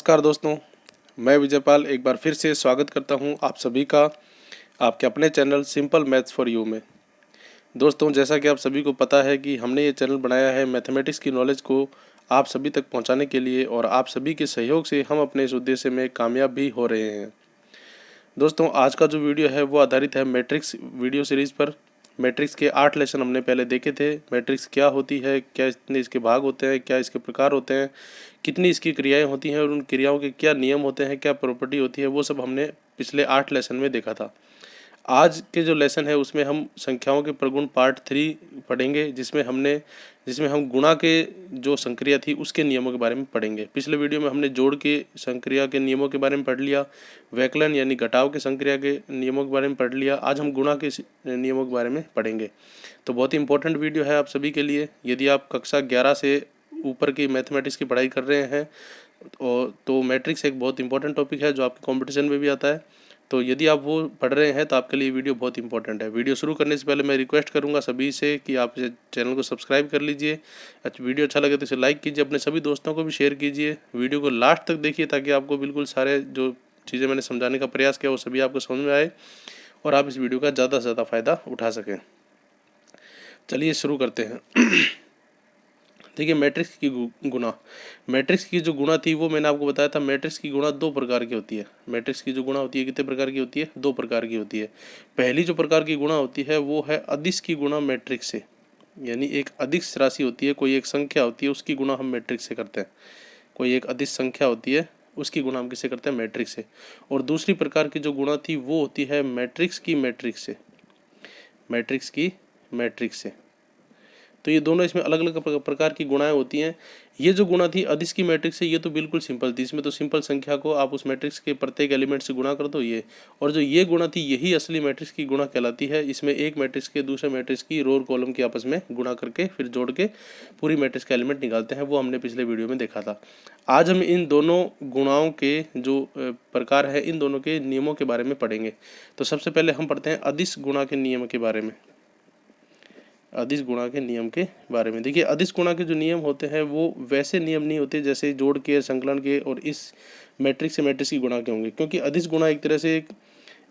नमस्कार दोस्तों, मैं विजयपाल एक बार फिर से स्वागत करता हूं आप सभी का आपके अपने channel simple maths for you में। दोस्तों, जैसा कि आप सभी को पता है कि हमने ये चैनल बनाया है मैथमेटिक्स की नॉलेज को आप सभी तक पहुंचाने के लिए, और आप सभी के सहयोग से हम अपने इस उद्देश्य में कामयाब भी हो रहे हैं। दोस्तों, आज का जो वीडियो है वो आधारित है मैट्रिक्स वीडियो सीरीज़ पर। मैट्रिक्स के 8 लेसन हमने पहले देखे थे। मैट्रिक्स क्या होती है, क्या इतने इसके भाग होते हैं, क्या इसके प्रकार होते हैं, कितनी इसकी क्रियाएं होती हैं और उन क्रियाओं के क्या नियम होते हैं, क्या प्रॉपर्टी होती है, वो सब हमने पिछले 8 लेसन में देखा था। आज के जो लेसन है उसमें हम संख्याओं के प्रगुण पार्ट 3 पढ़ेंगे, जिसमें हम गुणा के जो संक्रिया थी उसके नियमों के बारे में पढ़ेंगे। पिछले वीडियो में हमने जोड़ के संक्रिया के नियमों के बारे में पढ़ लिया, वैकलन यानी घटाव के संक्रिया के नियमों के बारे में पढ़ लिया। आज हम गुणा के नियमों के बारे में पढ़ेंगे। तो बहुत ही इंपॉर्टेंट वीडियो है आप सभी के लिए। यदि आप कक्षा 11 से ऊपर की मैथमेटिक्स की पढ़ाई कर रहे हैं तो मैट्रिक्स एक बहुत इंपॉर्टेंट टॉपिक है जो आपके कॉम्पिटिशन में भी आता है। तो यदि आप वो पढ़ रहे हैं तो आपके लिए वीडियो बहुत इंपॉर्टेंट है। वीडियो शुरू करने से पहले मैं रिक्वेस्ट करूंगा सभी से कि आप इस चैनल को सब्सक्राइब कर लीजिए। वीडियो अच्छा लगे तो इसे लाइक कीजिए, अपने सभी दोस्तों को भी शेयर कीजिए। वीडियो को लास्ट तक देखिए ताकि आपको बिल्कुल सारे जो चीज़ें मैंने समझाने का प्रयास किया वो सभी आपको समझ में आए और आप इस वीडियो का ज़्यादा से ज़्यादा फ़ायदा उठा सकें। चलिए शुरू करते हैं। देखिए, मैट्रिक्स की गुणा। मैट्रिक्स की जो गुणा थी वो मैंने आपको बताया था। मैट्रिक्स की गुणा 2 प्रकार की होती है। मैट्रिक्स की जो गुणा होती है कितने प्रकार की होती है? 2 प्रकार की होती है। पहली जो प्रकार की गुणा होती है वो है अदिश की गुणा मैट्रिक्स से, यानी एक अदिश राशि होती है, कोई एक संख्या होती है, उसकी गुणा हम मैट्रिक्स से करते हैं। कोई एक अदिश संख्या होती है उसकी गुणा हम किससे करते हैं? मैट्रिक्स से। और दूसरी प्रकार की जो गुणा थी वो होती है मैट्रिक्स की मैट्रिक्स से। मैट्रिक्स की मैट्रिक्स से। तो ये दोनों इसमें अलग अलग प्रकार की गुणाएं होती हैं। ये जो गुणा थी अदिश की मैट्रिक्स से, ये तो बिल्कुल सिंपल थी। इसमें तो सिंपल संख्या को आप उस मैट्रिक्स के प्रत्येक एलिमेंट से गुणा कर दो ये। और जो ये गुणा थी यही असली मैट्रिक्स की गुणा कहलाती है। इसमें एक मैट्रिक्स के दूसरे मैट्रिक्स की रो और कॉलम की आपस में गुणा करके फिर जोड़ के पूरी मैट्रिक्स का एलिमेंट निकालते हैं। वो हमने पिछले वीडियो में देखा था। आज हम इन दोनों गुणाओं के जो प्रकार है इन दोनों के नियमों के बारे में पढ़ेंगे। तो सबसे पहले हम पढ़ते हैं अदिश गुणा के नियम के बारे में। अदिश गुणा के नियम के बारे में देखिए, अदिश गुणा के जो नियम होते हैं वो वैसे नियम नहीं होते जैसे जोड़ के, संकलन के और इस मैट्रिक्स से मैट्रिक्स की गुणा के होंगे। क्योंकि अदिश गुणा एक तरह से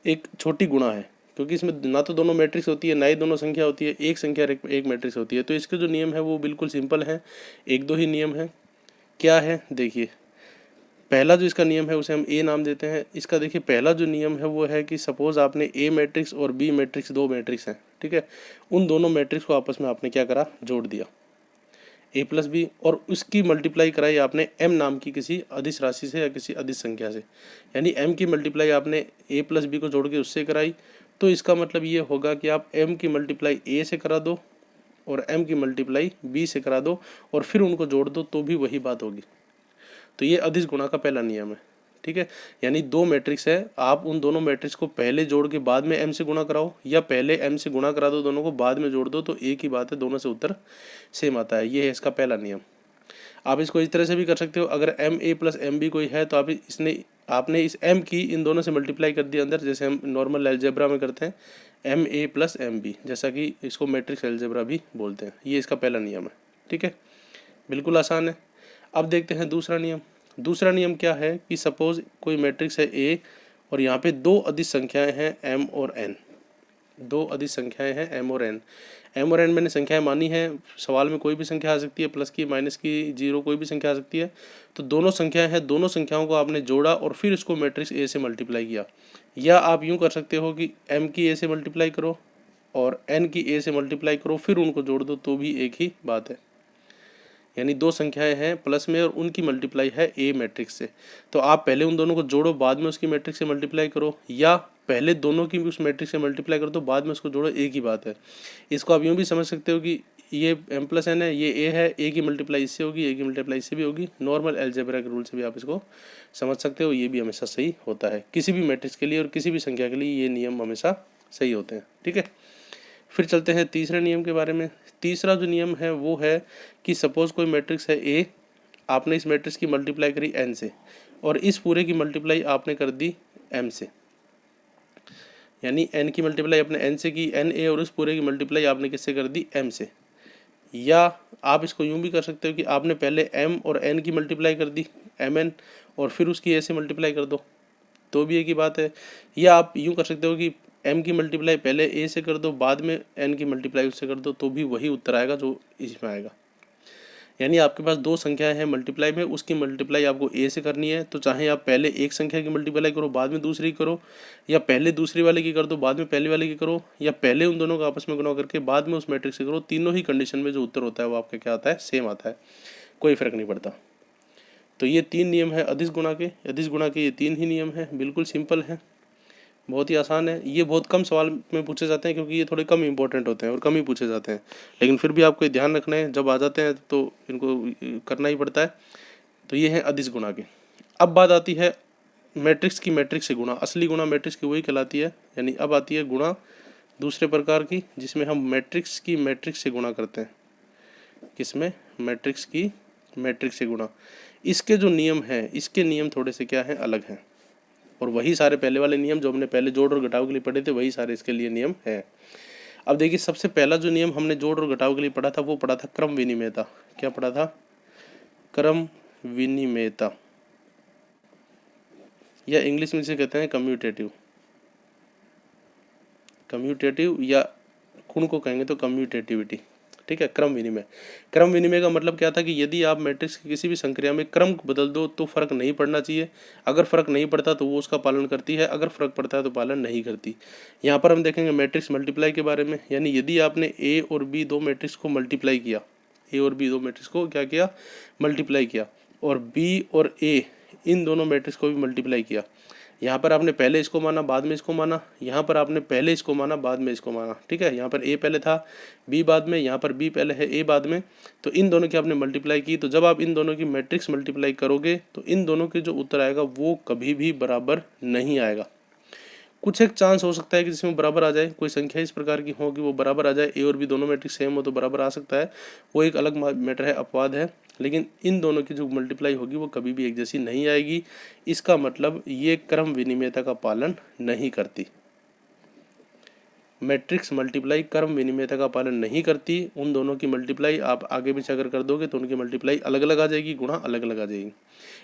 एक छोटी गुणा है, क्योंकि इसमें ना तो दोनों मैट्रिक्स होती है ना ही दोनों संख्या होती है, एक संख्या एक मैट्रिक्स होती है। तो इसके जो नियम है वो बिल्कुल सिंपल है, एक दो ही नियम है। क्या है? देखिए, पहला जो इसका नियम है उसे हम ए नाम देते हैं। इसका देखिए पहला जो नियम है वो है कि सपोज आपने ए मैट्रिक्स और बी मैट्रिक्स, 2 मैट्रिक्स हैं, ठीक है। उन दोनों मैट्रिक्स को आपस में आपने क्या करा? जोड़ दिया, ए प्लस बी, और उसकी मल्टीप्लाई कराई आपने एम नाम की किसी अदिश राशि से या किसी अदिश संख्या से। यानी एम की मल्टीप्लाई आपने ए प्लस बी को जोड़ के उससे कराई। तो इसका मतलब ये होगा कि आप एम की मल्टीप्लाई ए से करा दो और एम की मल्टीप्लाई बी से करा दो और फिर उनको जोड़ दो तो भी वही बात होगी। तो ये अदिश गुणा का पहला नियम है, ठीक है। यानी 2 मैट्रिक्स है, आप उन दोनों मैट्रिक्स को पहले जोड़ के बाद में एम से गुणा कराओ, या पहले एम से गुणा करा दो दोनों को, बाद में जोड़ दो, तो एक ही बात है, दोनों से उत्तर सेम आता है। ये है इसका पहला नियम। आप इसको इस तरह से भी कर सकते हो, अगर M A plus M B कोई है तो आपने इस एम की इन दोनों से मल्टीप्लाई कर दिया अंदर, जैसे हम नॉर्मल एलजेब्रा में करते हैं, M A plus M B, जैसा कि इसको मैट्रिक्स एलजेब्रा भी बोलते हैं। ये इसका पहला नियम है, ठीक है, बिल्कुल आसान है। अब देखते हैं दूसरा नियम। दूसरा नियम क्या है कि सपोज कोई मैट्रिक्स है ए और यहाँ पे 2 अदिश संख्याएं हैं एम और एन। 2 अदिश संख्याएं हैं एम और एन। एम और एन मैंने संख्याएं मानी है, सवाल में कोई भी संख्या आ सकती है, प्लस की, माइनस की, जीरो, कोई भी संख्या आ सकती है। तो दोनों संख्याएं हैं, दोनों संख्याओं को आपने जोड़ा और फिर इसको मैट्रिक्स ए से मल्टीप्लाई किया। या आप यूँ कर सकते हो कि एम की ए से मल्टीप्लाई करो और एन की ए से मल्टीप्लाई करो, फिर उनको जोड़ दो तो भी एक ही बात है। यानी 2 संख्याएं हैं प्लस में और उनकी मल्टीप्लाई है ए मैट्रिक्स से। तो आप पहले उन दोनों को जोड़ो, बाद में उसकी मैट्रिक्स से मल्टीप्लाई करो, या पहले दोनों की उस मैट्रिक्स से मल्टीप्लाई कर दो, बाद में उसको जोड़ो, एक ही बात है। इसको आप यूँ भी समझ सकते हो कि ये एम प्लस एन है, ये ए है, ए की मल्टीप्लाई इससे होगी, ए की मल्टीप्लाई इससे भी होगी। नॉर्मल एलजेब्रा के रूल से भी आप इसको समझ सकते हो। ये भी हमेशा सही होता है किसी भी मैट्रिक्स के लिए और किसी भी संख्या के लिए, ये नियम हमेशा सही होते हैं, ठीक है। फिर चलते हैं तीसरे नियम के बारे में। तीसरा जो नियम है वो है कि सपोज कोई मैट्रिक्स है ए, आपने इस मैट्रिक्स की मल्टीप्लाई करी एन से और इस पूरे की मल्टीप्लाई आपने कर दी एम से। यानी एन की मल्टीप्लाई आपने एन से की, एन ए, और उस पूरे की मल्टीप्लाई आपने किससे कर दी? एम से। या आप इसको यूँ भी कर सकते हो कि आपने पहले एम और एन की मल्टीप्लाई कर दी, एम एन, और फिर उसकी ए से मल्टीप्लाई कर दो, तो भी एक ही बात है। या आप यूँ कर सकते हो कि m की मल्टीप्लाई पहले a से कर दो, बाद में n की मल्टीप्लाई उससे कर दो, तो भी वही उत्तर आएगा जो इसमें आएगा। यानी आपके पास दो संख्याएं हैं मल्टीप्लाई में, उसकी मल्टीप्लाई आपको a से करनी है, तो चाहे आप पहले एक संख्या की मल्टीप्लाई करो बाद में दूसरी करो, या पहले दूसरी वाले की कर दो बाद में पहले वाले की करो, या पहले उन दोनों का आपस में गुणा करके बाद में उस मैट्रिक्स से करो, तीनों ही कंडीशन में जो उत्तर होता है वो आपका क्या आता है, सेम आता है, कोई फर्क नहीं पड़ता। तो ये तीन नियम है अदिश गुणा के। अदिश गुणा के ये तीन ही नियम है, बिल्कुल सिंपल है, बहुत ही आसान है। ये बहुत कम सवाल में पूछे जाते हैं क्योंकि ये थोड़े कम इंपॉर्टेंट होते हैं और कम ही पूछे जाते हैं, लेकिन फिर भी आपको ये ध्यान रखना है, जब आ जाते हैं तो इनको करना ही पड़ता है। तो ये है अदिश गुणा के। अब बात आती है मैट्रिक्स की मैट्रिक्स से गुणा। असली गुणा मैट्रिक्स की वही कहलाती है, यानी अब आती है गुणा दूसरे प्रकार की, जिसमें हम मैट्रिक्स की मैट्रिक्स से गुणा करते हैं। किसमें? मैट्रिक्स की मैट्रिक्स से गुणा। इसके जो नियम हैं, इसके नियम थोड़े से क्या हैं, अलग हैं, और वही सारे पहले वाले नियम जो हमने पहले जोड़ और घटाव के लिए पढ़े थे वही सारे इसके लिए नियम हैं। अब देखिए, सबसे पहला जो नियम हमने जोड़ और घटाव के लिए पढ़ा था वो पढ़ा था क्रम विनिमयता। क्या पढ़ा था? क्रम विनिमयता, या इंग्लिश में इसे कहते हैं कम्यूटेटिव। कम्यूटेटिव या गुण को कहेंगे तो कम्यूटेटिविटी, ठीक है। क्रम विनिमय। क्रम विनिमय का मतलब क्या था कि यदि आप मैट्रिक्स की किसी भी संक्रिया में क्रम बदल दो तो फर्क नहीं पड़ना चाहिए। अगर फर्क नहीं पड़ता तो वो उसका पालन करती है, अगर फर्क पड़ता है तो पालन नहीं करती। यहाँ पर हम देखेंगे मैट्रिक्स मल्टीप्लाई के बारे में, यानी यदि आपने ए और बी दो मैट्रिक्स को मल्टीप्लाई किया, ए और बी दो मैट्रिक्स को क्या किया, मल्टीप्लाई किया, और बी और ए इन दोनों मैट्रिक्स को भी मल्टीप्लाई किया। यहाँ पर आपने पहले इसको माना बाद में इसको माना, यहाँ पर आपने पहले इसको माना बाद में इसको माना, ठीक है। यहाँ पर ए पहले था बी बाद में, यहाँ पर बी पहले है ए बाद में, तो इन दोनों की आपने मल्टीप्लाई की। तो जब आप इन दोनों की मैट्रिक्स मल्टीप्लाई करोगे तो इन दोनों के जो उत्तर आएगा वो कभी भी बराबर नहीं आएगा। कुछ एक चांस हो सकता है कि जिसमें बराबर आ जाए, कोई संख्या इस प्रकार की हो कि वो बराबर आ जाए, ए और बी दोनों मैट्रिक्स सेम हो तो बराबर आ सकता है, वो एक अलग मैटर है, अपवाद है। लेकिन इन दोनों की जो मल्टीप्लाई होगी वो कभी भी एक जैसी नहीं आएगी। इसका मतलब ये क्रम विनिमयता का पालन नहीं करती। मैट्रिक्स मल्टीप्लाई क्रम विनिमयता का पालन नहीं करती। उन दोनों की मल्टीप्लाई आप आगे पीछे अगर कर दोगे तो उनकी मल्टीप्लाई अलग अलग आ जाएगी, गुणा अलग अलग आ जाएगी।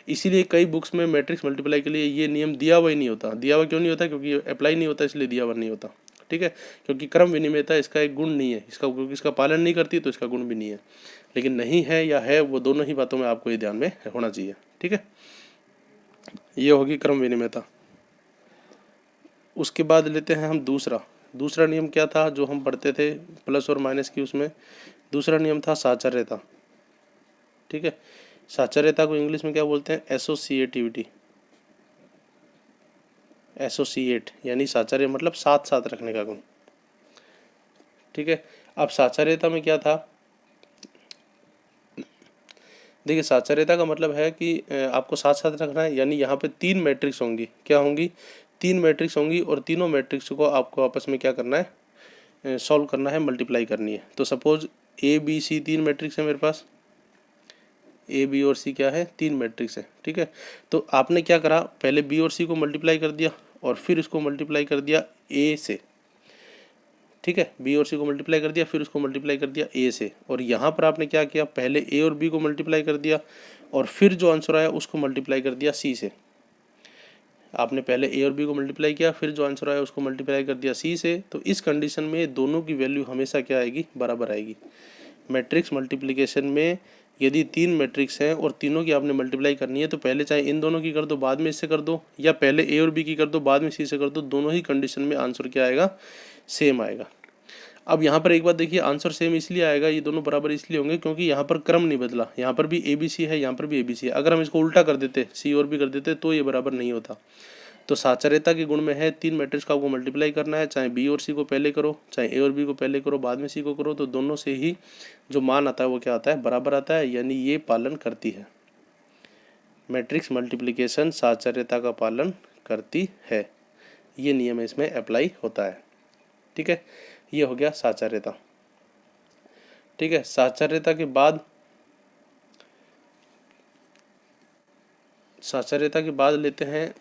इसीलिए कई बुक्स में मैट्रिक्स मल्टीप्लाई के लिए ये नियम दिया हुआ ही नहीं होता। दिया हुआ क्यों नहीं होता? क्योंकि अप्लाई नहीं होता, इसलिए दिया हुआ नहीं होता, ठीक है। क्योंकि क्रम विनिमयता इसका एक गुण नहीं है, इसका क्योंकि इसका पालन नहीं करती तो इसका गुण भी नहीं है। लेकिन नहीं है या है, वो दोनों ही बातों में आपको ये ध्यान में होना चाहिए, ठीक है। ये होगी क्रम विनिमयता। उसके बाद लेते हैं हम दूसरा नियम क्या था जो हम पढ़ते थे प्लस और माइनस की, उसमें दूसरा नियम था साचर्यता, ठीक है। साचर्यता को इंग्लिश में क्या बोलते हैं? एसोसिएटिविटी। एसोसिएट यानी साचर्य मतलब साथ साथ रखने का गुण, ठीक है। अब साचर्यता में क्या था? देखिए, साचर्यता का मतलब है कि आपको साथ साथ रखना है, यानी यहाँ पे तीन मैट्रिक्स होंगी। क्या होंगी? तीन मैट्रिक्स होंगी, और तीनों मैट्रिक्स को आपको आपस में क्या करना है? सॉल्व करना है, मल्टीप्लाई करनी है। तो सपोज ए बी सी तीन मैट्रिक्स है मेरे पास, ए बी और सी क्या है? तीन मैट्रिक्स है, ठीक है। तो आपने क्या करा? पहले बी और सी को मल्टीप्लाई कर दिया और फिर इसको मल्टीप्लाई कर दिया ए से, ठीक है। बी और सी को मल्टीप्लाई कर दिया, फिर उसको मल्टीप्लाई कर दिया ए से। और यहाँ पर आपने क्या किया? पहले ए और बी को मल्टीप्लाई कर दिया और फिर जो आंसर आया उसको मल्टीप्लाई कर दिया सी से। आपने पहले ए और बी को मल्टीप्लाई किया, फिर जो आंसर आया उसको मल्टीप्लाई कर दिया सी से। तो इस कंडीशन में दोनों की वैल्यू हमेशा क्या आएगी? बराबर आएगी। मैट्रिक्स मल्टीप्लिकेशन में यदि तीन मैट्रिक्स हैं और तीनों की आपने मल्टीप्लाई करनी है तो पहले चाहे इन दोनों की कर दो बाद में इससे कर दो, या पहले ए और बी की कर दो बाद में सी से कर दो, दोनों ही कंडीशन में आंसर क्या आएगा? सेम आएगा। अब यहाँ पर एक बात देखिए, आंसर सेम इसलिए आएगा, ये दोनों बराबर इसलिए होंगे क्योंकि यहाँ पर क्रम नहीं बदला। यहाँ पर भी ए बी सी है, यहाँ पर भी ए बी सी है। अगर हम इसको उल्टा कर देते, सी और बी कर देते, तो ये बराबर नहीं होता। तो साचर्यता के गुण में है तीन मैट्रिक्स का आपको मल्टीप्लाई करना है, चाहे बी और सी को पहले करो, चाहे ए और बी को पहले करो, बाद में सी को करो, तो दोनों से ही जो मान आता है वो क्या आता है? बराबर आता है, यानी ये पालन करती है। मैट्रिक्स मल्टीप्लिकेशन साचर्यता का पालन करती है, ये नियम इसमें अप्लाई होता है, ठीक है। ये हो गया साचर्यता, ठीक है। साचर्यता के बाद लेते हैं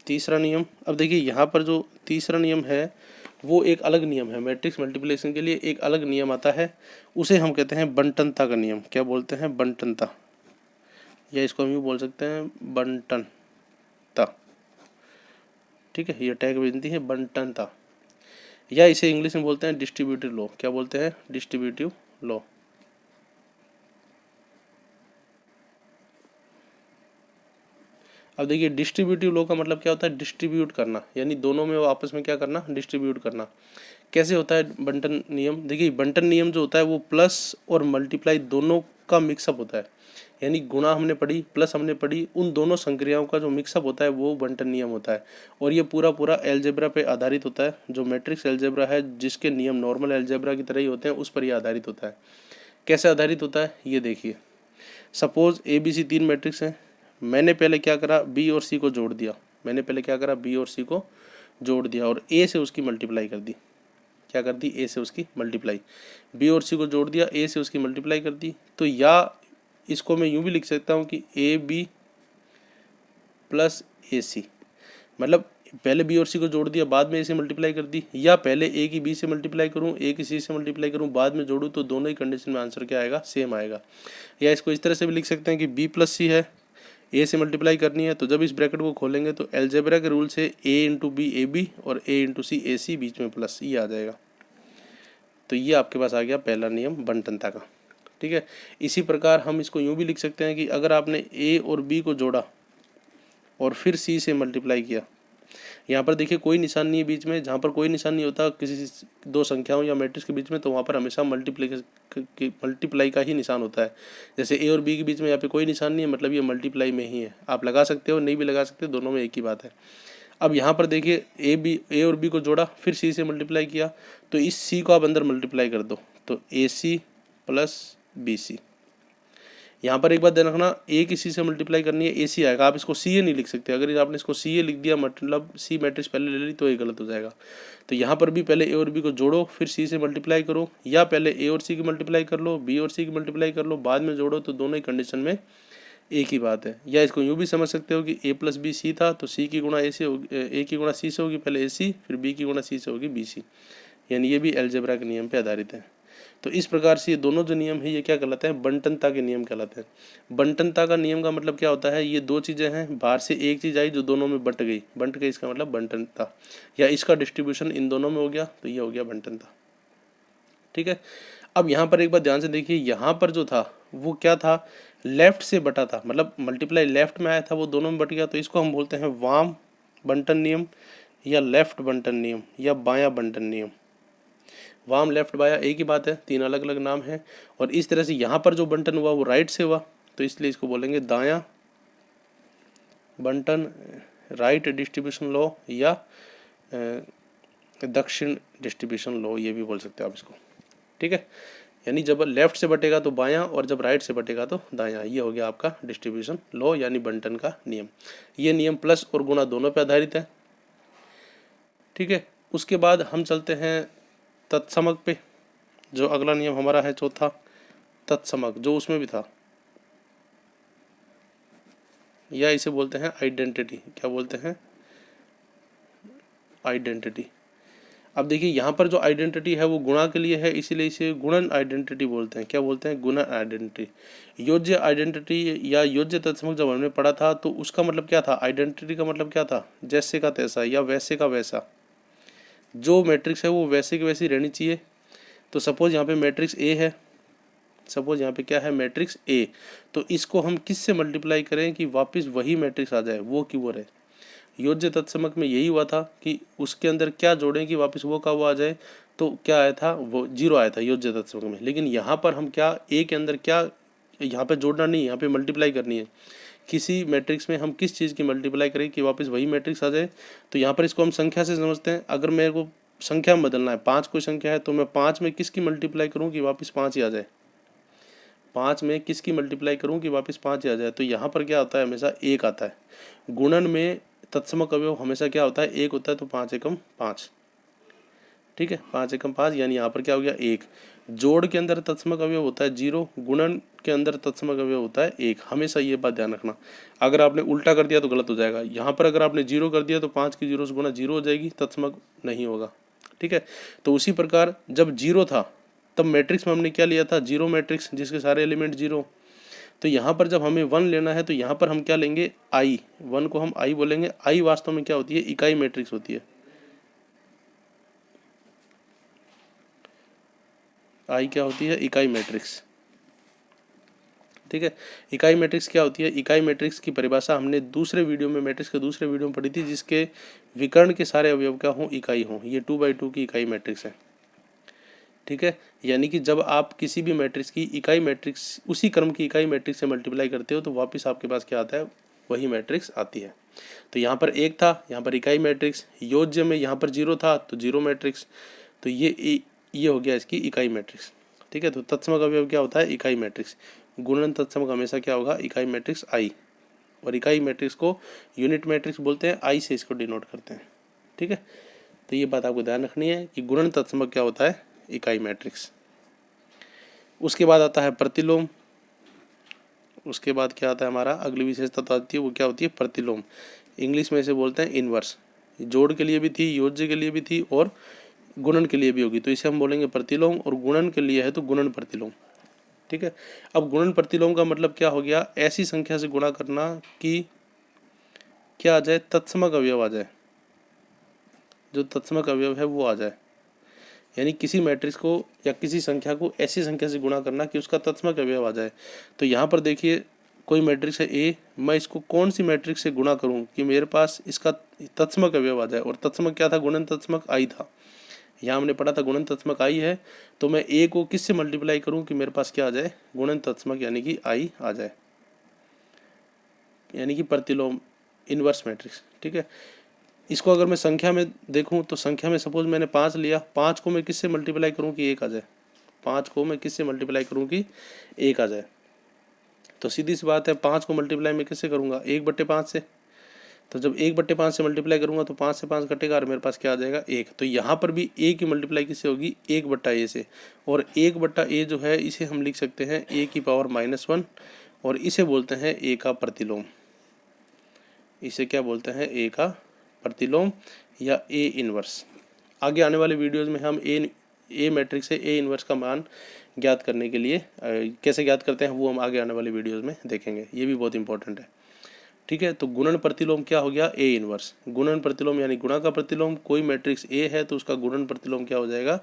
तीसरा नियम। अब देखिए, यहाँ पर जो तीसरा नियम है वो एक अलग नियम है। मैट्रिक्स मल्टीप्लिकेशन के लिए एक अलग नियम आता है, उसे हम कहते हैं बंटनता का नियम। क्या बोलते हैं? बंटनता। या इसको हम यूँ बोल सकते हैं बंटनता। ठीक है, ये टैग बनती है बंटनता, या इसे इंग्लिश में बोलते हैं डिस्ट्रीब्यूटिव लॉ। क्या बोलते हैं? Distributive law. अब देखिए डिस्ट्रीब्यूटिव लॉ का मतलब क्या होता है? डिस्ट्रीब्यूट करना, यानी दोनों में वो आपस में क्या करना? डिस्ट्रीब्यूट करना। कैसे होता है बंटन नियम? देखिए बंटन नियम जो होता है वो प्लस और मल्टीप्लाई दोनों का मिक्सअप होता है, यानी गुणा हमने पढ़ी, प्लस हमने पढ़ी, उन दोनों संक्रियाओं का जो मिक्सअप होता है वो बंटन नियम होता है। और ये पूरा पूरा एलजेब्रा पे आधारित होता है। जो मैट्रिक्स एलजेब्रा है, जिसके नियम नॉर्मल एलजेब्रा की तरह ही होते हैं, उस पर ये आधारित होता है। कैसे आधारित होता है ये देखिए। Suppose A B C 3 matrix हैं। मैंने पहले क्या करा? बी और सी को जोड़ दिया। मैंने पहले क्या करा? बी और सी को जोड़ दिया और ए से उसकी मल्टीप्लाई कर दी। क्या कर दी? ए से उसकी मल्टीप्लाई। बी और सी को जोड़ दिया, ए से उसकी मल्टीप्लाई कर दी। तो या इसको मैं यूं भी लिख सकता हूं कि ए बी प्लस ए सी, मतलब पहले बी और सी को जोड़ दिया, बाद में ए से मल्टीप्लाई कर दी, या पहले ए की बी से मल्टीप्लाई करूं, ए की सी से मल्टीप्लाई करूं, बाद में जोड़ूं, तो दोनों ही कंडीशन में आंसर क्या आएगा? सेम आएगा। या इसको इस तरह से भी लिख सकते हैं कि बी प्लस सी है, ए से मल्टीप्लाई करनी है, तो जब इस ब्रैकेट को खोलेंगे तो एलजेब्रा के रूल से ए इंटू बी ए बी और ए इंटू सी ए सी, बीच में प्लस ये आ जाएगा। तो ये आपके पास आ गया पहला नियम बंटनता का। ठीक है, इसी प्रकार हम इसको यूं भी लिख सकते हैं कि अगर आपने ए और बी को जोड़ा और फिर सी से मल्टीप्लाई किया, यहाँ पर देखिए कोई निशान नहीं है बीच में। जहाँ पर कोई निशान नहीं होता किसी दो संख्याओं या मैट्रिक्स के बीच में, तो वहाँ पर हमेशा मल्टीप्लाई का ही निशान होता है। जैसे ए और बी के बीच में यहाँ पे कोई निशान नहीं है, मतलब ये मल्टीप्लाई में ही है। आप लगा सकते हो, नहीं भी लगा सकते, दोनों में एक ही बात है। अब यहाँ पर देखिए ए और बी को जोड़ा, फिर सी से मल्टीप्लाई किया, तो इस सी को आप अंदर मल्टीप्लाई कर दो, तो ए सी प्लस बी सी। यहाँ पर एक बात ध्यान रखना, ए की सी से मल्टीप्लाई करनी है, ए सी आएगा। आप इसको सी ए नहीं लिख सकते। अगर आपने इसको सी ए लिख दिया, मतलब सी मैट्रिक्स पहले ले ली, तो ये गलत हो जाएगा। तो यहाँ पर भी पहले ए और बी को जोड़ो, फिर सी से मल्टीप्लाई करो, या पहले ए और सी की मल्टीप्लाई कर लो, बी और सी की मल्टीप्लाई कर लो, बाद में जोड़ो, तो दोनों ही कंडीशन में एक ही बात है। या इसको यूँ भी समझ सकते हो कि ए प्लस बी सी था, तो सी की गुणा ए से होगी, ए की गुणा सी से होगी पहले ए सी, फिर बी की गुणा सी से होगी बी सी, यानी ये भी एलजेब्रा के नियम पे आधारित है। तो इस प्रकार से ये दोनों जो नियम है ये क्या कहलाते हैं? बंटनता के नियम कहलाते हैं। बंटनता का नियम का मतलब क्या होता है? ये दो चीज़ें हैं, बाहर से एक चीज़ आई जो दोनों में बंट गई, इसका मतलब बंटनता, या इसका डिस्ट्रीब्यूशन इन दोनों में हो गया, तो ये हो गया बंटनता। ठीक है, अब यहाँ पर एक बार ध्यान से देखिए, यहाँ पर जो था वो क्या था? लेफ्ट से बटा था, मतलब मल्टीप्लाई लेफ्ट में आया था, वो दोनों में बट गया, तो इसको हम बोलते हैं वाम बंटन नियम, या लेफ्ट बंटन नियम, या बायां बंटन नियम। वाम लेफ्ट बाया एक ही बात है, तीन अलग अलग नाम है। और इस तरह से यहाँ पर जो बंटन हुआ वो राइट से हुआ, तो इसलिए इसको बोलेंगे दायां बंटन, राइट डिस्ट्रीब्यूशन लॉ, या दक्षिण डिस्ट्रीब्यूशन लॉ, ये भी बोल सकते हो आप इसको। ठीक है, यानी जब लेफ्ट से बटेगा तो बायां, और जब राइट से बटेगा तो दायां। ये हो गया आपका डिस्ट्रीब्यूशन लॉ, यानी बंटन का नियम। ये नियम प्लस और गुणा दोनों पे आधारित है। ठीक है, उसके बाद हम चलते हैं तत्समक पे। जो अगला नियम हमारा है चौथा, तत्समक, जो उसमें भी था, या इसे बोलते हैं आइडेंटिटी। क्या बोलते हैं? आइडेंटिटी। अब देखिए यहाँ पर जो आइडेंटिटी है वो गुणा के लिए है, इसीलिए इसे गुणन आइडेंटिटी बोलते हैं। क्या बोलते हैं? गुणन आइडेंटिटी। योज्य आइडेंटिटी या योज्य तत्समक जब हमने पढ़ा था, तो उसका मतलब क्या था? आइडेंटिटी का मतलब क्या था? जैसे का तैसा या वैसे का वैसा। जो मैट्रिक्स है वो वैसे की वैसी रहनी चाहिए। तो सपोज यहाँ पे मैट्रिक्स ए है, सपोज यहाँ पे क्या है? Matrix A. तो इसको हम किस से मल्टीप्लाई करें कि वापस वही मैट्रिक्स आ जाए, वो की वो रहे। योज्य तत्समक में यही हुआ था कि उसके अंदर क्या जोड़ें कि वापस वो का वो आ जाए। तो क्या आया था? वो 0 आया था योज्य तत्समक में। लेकिन यहाँ पर हम क्या, ए के अंदर क्या, यहाँ पे जोड़ना नहीं, यहाँ पे मल्टीप्लाई करनी है। किसी मैट्रिक्स में हम किस चीज़ की मल्टीप्लाई करें कि वापस वही मैट्रिक्स आ जाए। तो यहाँ पर इसको हम संख्या से समझते हैं। अगर मेरे को संख्या में बदलना है, 5 कोई संख्या है, तो मैं 5 में किसकी मल्टीप्लाई करूँ कि वापस 5 ही आ जाए? 5 में किसकी मल्टीप्लाई करूँ कि वापस 5 ही आ जाए? तो यहाँ पर क्या होता है? हमेशा 1 आता है। गुणन में तत्समक अवयव हमेशा क्या होता है? 1 होता है, तो 5 एकम 5। ठीक है, 5 एकम 5, यानी यहाँ पर क्या हो गया? 1। जोड़ के अंदर तत्समक अवयव होता है 0, गुणन के अंदर तत्समक अवयव होता है 1। हमेशा ये बात ध्यान रखना। अगर आपने उल्टा कर दिया तो गलत हो जाएगा। यहाँ पर अगर आपने 0 कर दिया तो 5 की 0 से गुणा 0 हो जाएगी, तत्समक नहीं होगा। ठीक है, तो उसी प्रकार जब 0 था तब मैट्रिक्स में हमने क्या लिया था? 0 मैट्रिक्स, जिसके सारे एलिमेंट 0। तो यहाँ पर जब हमें 1 लेना है तो यहाँ पर हम क्या लेंगे, आई, 1 को हम आई बोलेंगे। आई वास्तव में क्या होती है, इकाई मैट्रिक्स होती है। आई क्या होती है, इकाई मैट्रिक्स। ठीक है, इकाई मैट्रिक्स क्या होती है, इकाई मैट्रिक्स की परिभाषा हमने दूसरे वीडियो में, मैट्रिक्स के दूसरे वीडियो में पढ़ी थी, जिसके विकर्ण के सारे अवयव क्या हों, इकाई हों। ये 2/2 की इकाई मैट्रिक्स है। ठीक है, यानी कि जब आप किसी भी मैट्रिक्स की इकाई मैट्रिक्स उसी क्रम की इकाई मैट्रिक्स से मल्टीप्लाई करते हो तो वापस आपके पास क्या आता है, वही मैट्रिक्स आती है। तो यहाँ पर 1 था, यहाँ पर इकाई मैट्रिक्स, योज्य में यहाँ पर 0 था तो 0 मैट्रिक्स। तो ये हो गया इसकी इकाई मैट्रिक्स। ठीक है, तो तत्समक अवयव क्या होता है, इकाई मैट्रिक्स। गुणन तत्समक हमेशा क्या होगा, इकाई मैट्रिक्स आई। और इकाई मैट्रिक्स को यूनिट मैट्रिक्स बोलते हैं, आई से इसको डिनोट करते हैं। ठीक है, तो ये बात आपको ध्यान रखनी है कि गुणन तत्समक क्या होता है, इकाई मैट्रिक्स। उसके बाद आता है प्रतिलोम। उसके बाद क्या आता है हमारा, अगली विशेषता तो आती है, वो क्या होती है, प्रतिलोम। इंग्लिश में इसे बोलते हैं इनवर्स। जोड़ के लिए भी थी, योज्य के लिए भी थी और गुणन के लिए भी होगी, तो इसे हम बोलेंगे प्रतिलोम। और गुणन के लिए है तो गुणन प्रतिलोम। ठीक है, अब गुणन प्रतिलोम का मतलब क्या हो गया, ऐसी संख्या से गुणा करना कि क्या आ जाए, तत्समक अवयव आ जाए, जो तत्समक अवयव है वो आ जाए। यानी किसी मैट्रिक्स को या किसी संख्या को ऐसी संख्या से गुणा करना कि उसका तत्समक अवयव आ जाए। तो यहाँ पर देखिए, कोई मैट्रिक्स है ए, मैं इसको कौन सी मैट्रिक्स से गुणा करूँ कि मेरे पास इसका तत्समक अवयव आ जाए। और तत्समक क्या था, गुणन तत्समक आई था। यहाँ हमने पढ़ा था गुणन तत्समक आई है, तो मैं ए को किससे मल्टीप्लाई करूँ कि मेरे पास क्या आ जाए, गुणन तत्समक यानी कि आई आ जाए, यानी कि प्रतिलोम, इनवर्स मैट्रिक्स। ठीक है, इसको अगर मैं संख्या में देखूं तो संख्या में सपोज मैंने 5 लिया, 5 को मैं किससे मल्टीप्लाई करूं कि 1 आ जाए, 5 को मैं किससे मल्टीप्लाई करूं कि 1 आ जाए। तो सीधी सी बात है, 5 को मल्टीप्लाई मैं किससे करूंगा, 1/5 से। तो जब 1/5 से मल्टीप्लाई करूंगा तो 5 से 5 कटेगा और मेरे पास क्या आ जाएगा, 1। तो यहाँ पर भी a की मल्टीप्लाई किससे होगी, 1/a से। और 1/a जो है इसे हम लिख सकते हैं a⁻⁻1, और इसे बोलते हैं a का प्रतिलोम। इसे क्या बोलते हैं, a का प्रतिलोम या ए इनवर्स। आगे आने वाले वीडियोस में हम ए मैट्रिक्स से ए इनवर्स का मान ज्ञात करने के लिए कैसे ज्ञात करते हैं वो हम आगे आने वाले वीडियोस में देखेंगे, ये भी बहुत इंपॉर्टेंट है। ठीक है, तो गुणन प्रतिलोम क्या हो गया, ए इनवर्स। गुणन प्रतिलोम यानी गुणा का प्रतिलोम, कोई मैट्रिक्स ए है तो उसका गुणन प्रतिलोम क्या हो जाएगा,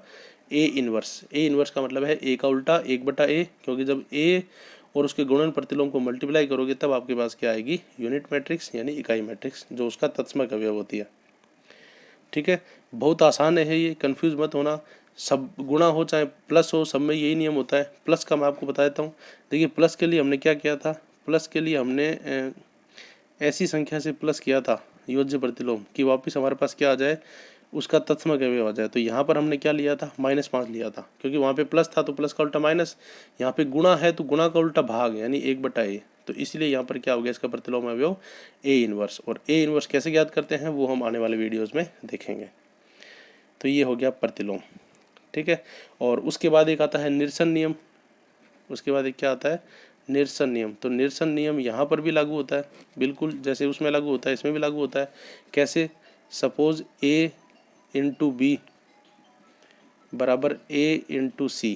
ए इनवर्स। ए इनवर्स का मतलब है ए का उल्टा 1/a, क्योंकि जब ए और उसके गुणन प्रतिलोम को मल्टीप्लाई करोगे तब आपके पास क्या आएगी, यूनिट मैट्रिक्स यानी इकाई मैट्रिक्स, जो उसका तत्समक अवयव होती है। ठीक है, बहुत आसान है ये, कंफ्यूज मत होना। सब गुणा हो चाहे प्लस हो, सब में यही नियम होता है। प्लस का मैं आपको बता देता हूँ। देखिए, प्लस के लिए हमने क्या किया था, प्लस के लिए हमने ऐसी संख्या से प्लस किया था योज्य प्रतिलोम कि वापस हमारे पास क्या आ जाए, उसका तत्समक अवयव आ जाए। तो यहाँ पर हमने क्या लिया था, -5 लिया था, क्योंकि वहाँ पे प्लस था तो प्लस का उल्टा माइनस, यहाँ पे गुणा है तो गुणा का उल्टा भाग यानी 1/a। तो इसलिए यहाँ पर क्या हो गया, इसका प्रतिलोम अवयव ए इनवर्स। और ए इनवर्स कैसे ज्ञात करते हैं वो हम आने वाले वीडियोज़ में देखेंगे। तो ये हो गया प्रतिलोम। ठीक है, और उसके बाद एक आता है निरसन नियम। उसके बाद एक क्या आता है, निरसन नियम। तो निरसन नियम यहाँ पर भी लागू होता है, बिल्कुल जैसे उसमें लागू होता है इसमें भी लागू होता है। कैसे, सपोज a × b बराबर a × c।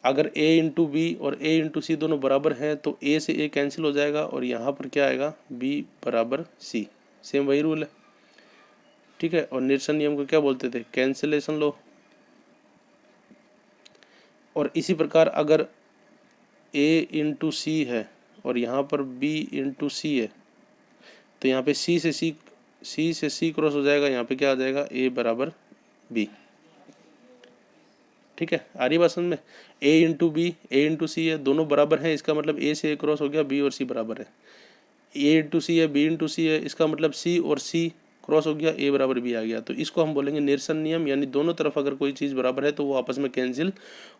अगर a × b और a × c दोनों बराबर हैं तो a से a कैंसिल हो जाएगा और यहाँ पर क्या आएगा, b बराबर c। सेम वही रूल है। ठीक है, और निरसन नियम को क्या बोलते थे, कैंसिलेशन लो। और इसी प्रकार अगर a × c है और यहाँ पर b × c है तो यहाँ पे c से c क्रॉस हो जाएगा, यहाँ पे क्या आ जाएगा, a बराबर b। ठीक है, आ रही बात समझ में। a × b a × c है, दोनों बराबर हैं, इसका मतलब a से a क्रॉस हो गया, b और c बराबर है। a × c है, b × c है, इसका मतलब c और c क्रॉस हो गया, a बराबर b आ गया। तो इसको हम बोलेंगे निरसन नियम, यानी दोनों तरफ अगर कोई चीज़ बराबर है तो वो आपस में कैंसिल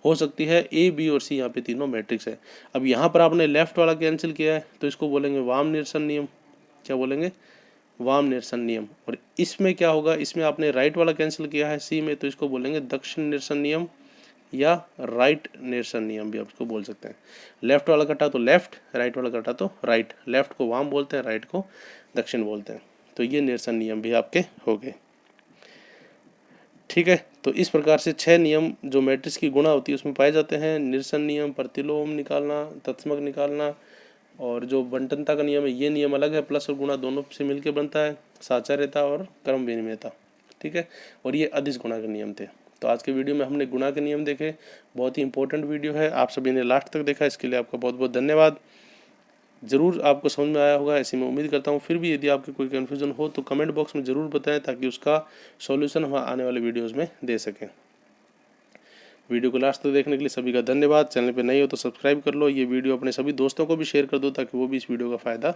हो सकती है। a b और c यहाँ पे तीनों मैट्रिक्स है। अब यहाँ पर आपने लेफ्ट वाला कैंसिल किया है तो इसको बोलेंगे वाम निरसन नियम। क्या बोलेंगे, वाम निरसन नियम। और इसमें क्या होगा, इसमें आपने राइट वाला कैंसिल किया है c में, तो इसको बोलेंगे दक्षिण निरसन नियम या राइट निरसन नियम भी आप इसको बोल सकते हैं। लेफ्ट वाला कटा तो लेफ्ट, राइट वाला कटा तो राइट। लेफ्ट को वाम बोलते हैं, राइट को दक्षिण बोलते हैं। तो ये निरसन नियम भी आपके हो गए। ठीक है। तो इस प्रकार से 6 नियम जो मैट्रिक्स की गुणा होती है उसमें पाए जाते हैं। निरसन नियम, प्रतिलोम निकालना, तत्समक निकालना, और जो बंटनता का नियम है ये नियम अलग है, प्लस और गुणा दोनों से मिलकर बनता है, साचार्यता और क्रम विनिमयता। ठीक है, और ये अदिश गुणा के नियम थे। तो आज के वीडियो में हमने गुणा के नियम देखे, बहुत ही इंपॉर्टेंट वीडियो है, आप सभी ने लास्ट तक देखा, इसके लिए आपका बहुत बहुत धन्यवाद। ज़रूर आपको समझ में आया होगा ऐसी मैं उम्मीद करता हूँ। फिर भी यदि आपके कोई कन्फ्यूज़न हो तो कमेंट बॉक्स में ज़रूर बताएं, ताकि उसका सॉल्यूशन हम आने वाले वीडियोस में दे सकें। वीडियो को लास्ट तक देखने के लिए सभी का धन्यवाद। चैनल पे नए हो तो सब्सक्राइब कर लो, ये वीडियो अपने सभी दोस्तों को भी शेयर कर दो, ताकि वो भी इस वीडियो का फ़ायदा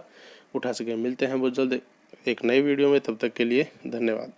उठा सकें। मिलते हैं बहुत जल्द एक नए वीडियो में, तब तक के लिए धन्यवाद।